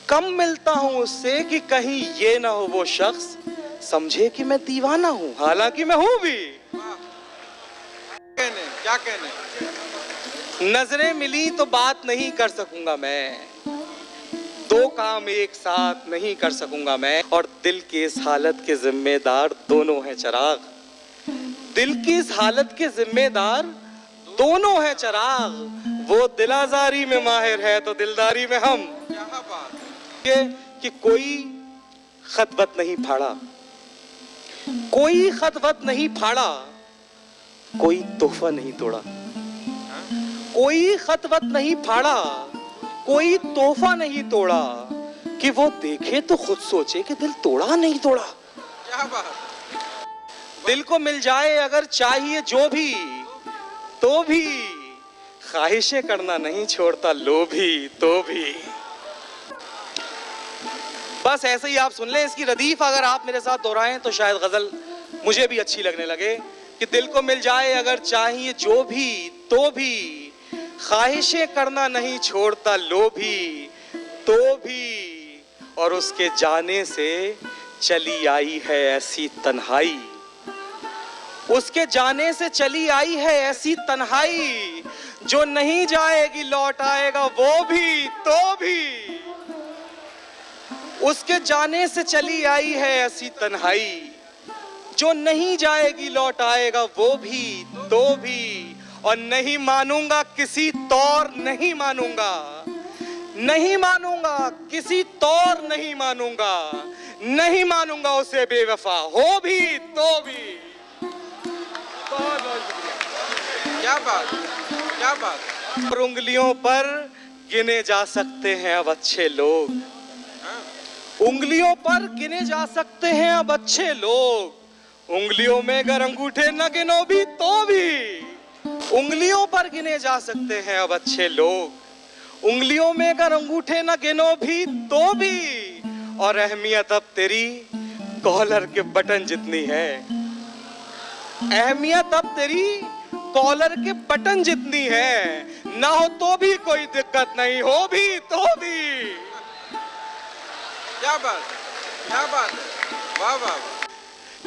कम मिलता हूं उससे कि कहीं ये ना हो वो शख्स समझे कि मैं दीवाना हूं, हालांकि मैं हूं भी। क्या कहने? नजरें मिली तो बात नहीं कर सकूंगा मैं, दो काम एक साथ नहीं कर सकूंगा मैं, और दिल की इस हालत के जिम्मेदार दोनों हैं चिराग। दिल की इस हालत के जिम्मेदार दोनों हैं चिराग। वो दिलाजारी में माहिर है तो दिलदारी में हम। क्या बात कि कोई खतवत नहीं फाड़ा, कोई खतवत नहीं फाड़ा, कोई तोहफा नहीं तोड़ा। कोई खतवत नहीं फाड़ा, कोई तोहफा नहीं तोड़ा, कि वो देखे तो खुद सोचे कि दिल तोड़ा नहीं तोड़ा। क्या बात? दिल को मिल जाए अगर चाहिए जो भी, तो भी ख्वाहिशें करना नहीं छोड़ता लोभी तो भी। बस ऐसे ही आप सुन लें इसकी रदीफ, अगर आप मेरे साथ दोहराएं तो शायद गजल मुझे भी अच्छी लगने लगे। कि दिल को मिल जाए अगर चाहिए जो भी, तो भी ख्वाहिशें करना नहीं छोड़ता लोभी तो भी, और उसके जाने से चली आई है ऐसी तन्हाई। उसके जाने से चली आई है ऐसी तन्हाई, जो नहीं जाएगी लौट आएगा वो भी तो भी। उसके जाने से चली आई है ऐसी तन्हाई, जो नहीं जाएगी लौट आएगा वो भी तो भी। और नहीं मानूंगा किसी तौर नहीं मानूंगा, नहीं मानूंगा किसी तौर नहीं मानूंगा, नहीं मानूंगा उसे बेवफा हो भी तो भी। बहुत बहुत शुक्रिया। क्या बात? क्या बात? और उंगलियों पर गिने जा सकते हैं अब अच्छे लोग, उंगलियों पर गिने जा सकते हैं अब अच्छे लोग। उंगलियों में अगर अंगूठे न गिनो भी तो भी, उंगलियों पर गिने जा सकते हैं अब अच्छे लोग। उंगलियों में अगर अंगूठे न गिनो भी तो भी, और अहमियत अब तेरी कॉलर के बटन जितनी है। अहमियत अब तेरी कॉलर के बटन जितनी है, ना हो तो भी कोई दिक्कत नहीं, हो भी तो भी। क्या बात? क्या बात? वाह वाह।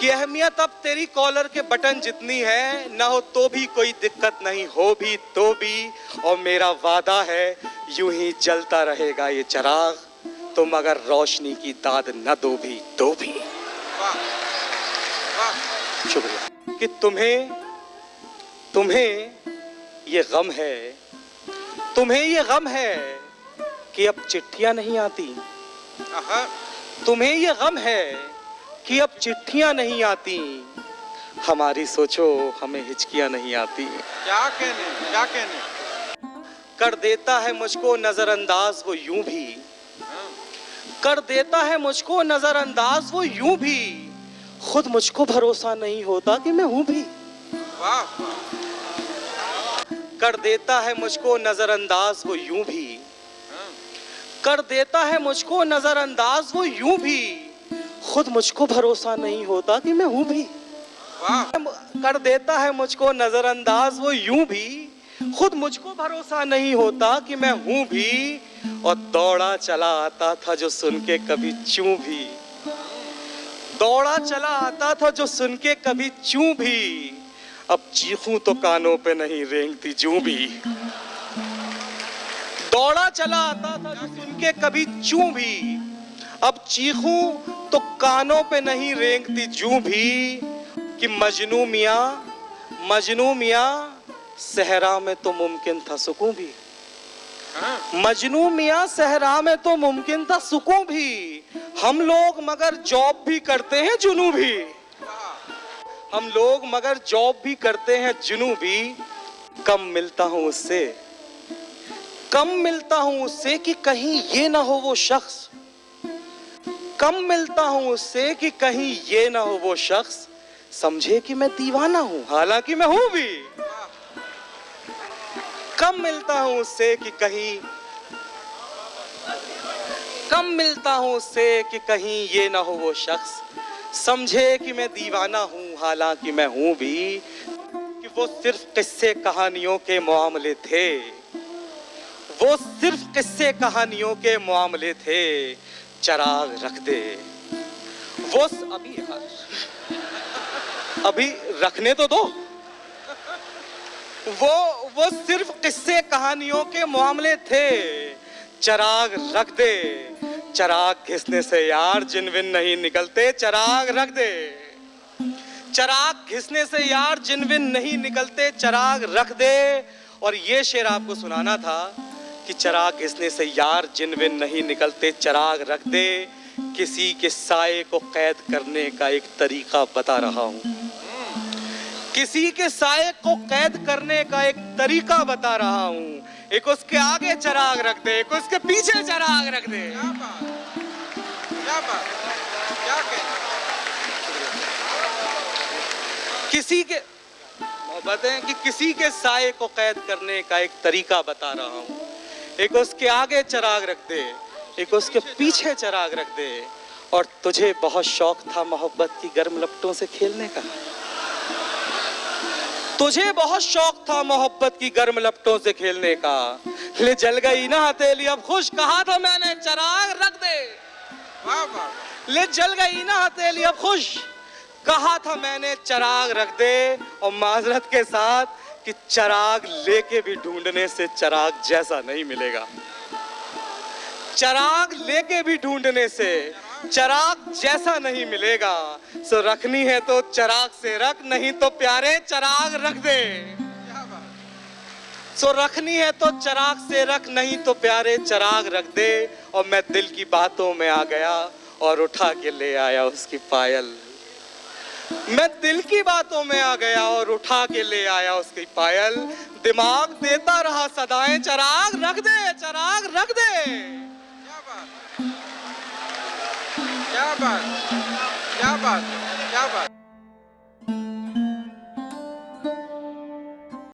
कि अहमियत अब तेरी कॉलर के बटन जितनी है, ना हो तो भी कोई दिक्कत नहीं, हो भी तो भी। और मेरा वादा है यूं ही जलता रहेगा ये चिराग, तुम अगर रोशनी की दाद न दो भी तो भी। वाह वाह। शुक्रिया। कि तुम्हें ये गम है, तुम्हें ये गम है कि अब चिट्ठियां नहीं आती। आहा। तुम्हें ये गम है कि अब चिट्ठियां नहीं आती, हमारी सोचो हमें हिचकियां नहीं आती। क्या कहने? क्या कहने? कर देता है मुझको नजरअंदाज वो यूं भी, कर देता है मुझको नजरअंदाज वो यूं भी, खुद मुझको भरोसा नहीं होता कि मैं हूं भी। वाह। कर देता है मुझको नजरअंदाज वो यूं भी, कर देता है मुझको नजरअंदाज वो यूं भी, खुद मुझको भरोसा नहीं होता कि मैं हूं भी। वाह। कर देता है मुझको नजरअंदाज वो यूं भी, खुद मुझको भरोसा नहीं होता कि मैं हूं भी। और दौड़ा चला आता था जो सुन के कभी चूं भी, दौड़ा चला आता था जो सुन के कभी चूं भी, अब चीखूं तो कानों पे नहीं रेंगती जूं भी। दौड़ा चला आता था जो सुन के कभी चूं भी, अब चीखूं तो कानों पे नहीं रेंगती जूं भी। कि मजनू मियां सहरा में तो मुमकिन था सुकून भी, मजनू मियां सहरा में तो मुमकिन था सुकून भी, हम लोग मगर जॉब भी करते हैं जुनू भी, हम लोग मगर जॉब भी करते हैं जुनू भी। कम मिलता हूं उससे, कम मिलता हूं उससे कि कहीं ये ना हो वो शख्स, कम मिलता हूं उससे कि कहीं ये ना हो वो शख्स समझे कि मैं दीवाना हूं, हालांकि मैं हूं भी। कम मिलता हूं उससे कि कहीं, कम मिलता हूं उससे कि कहीं ये ना हो वो शख्स समझे कि मैं दीवाना हूं, हालांकि मैं हूं भी। कि वो सिर्फ किस्से कहानियों के मामले थे, वो सिर्फ किस्से कहानियों के मामले थे, चिराग रख दे। वो अभी यार, अभी रखने तो दो। वो सिर्फ किस्से कहानियों के मामले थे, चिराग रख दे। चिराग घिसने से यार जिनविन नहीं निकलते, चिराग रख दे। चिराग घिसने से यार जिनविन नहीं निकलते, चिराग रख दे। और ये शेर आपको सुनाना था कि चिराग घिसने से यार जिनविन नहीं निकलते, चिराग रख दे। किसी के साये को कैद करने का एक तरीका बता रहा हूं, किसी के साये को कैद करने का एक तरीका बता रहा हूं। एक उसके आगे चिराग रख दे, एक उसके पीछे चिराग रख दे। क्या बात, क्या बात, क्या कहने। किसी के मोहब्बत है कि किसी के साये को कैद करने का एक तरीका बता रहा हूं। एक उसके आगे चिराग रख दे, एक उसके पीछे चिराग रख दे। और तुझे बहुत शौक था मोहब्बत की गर्म लपटों से खेलने का, तुझे बहुत शौक था मोहब्बत की गर्म लपटों से खेलने का। ले जल गई ना हथेली अब खुश, कहा था मैंने चिराग रख दे। वाह वाह। ले जल गई ना हथेली अब खुश, कहा था मैंने चिराग रख दे। और माजरत के साथ कि चिराग लेके भी ढूंढने से चिराग जैसा नहीं मिलेगा, चिराग लेके भी ढूंढने से चिराग जैसा नहीं मिलेगा। सो रखनी है तो चिराग से रख, नहीं तो प्यारे चिराग रख दे। क्या बात। सो रखनी है तो चिराग से रख, नहीं तो प्यारे चिराग रख दे। और मैं दिल की बातों में आ गया और उठा के ले आया उसकी पायल। मैं दिल की बातों में आ गया और उठा के ले आया उसकी पायल। दिमाग देता रहा सदाएं, चिराग रख दे, चिराग रख दे। क्या बात, क्या बात, क्या बात, क्या बात।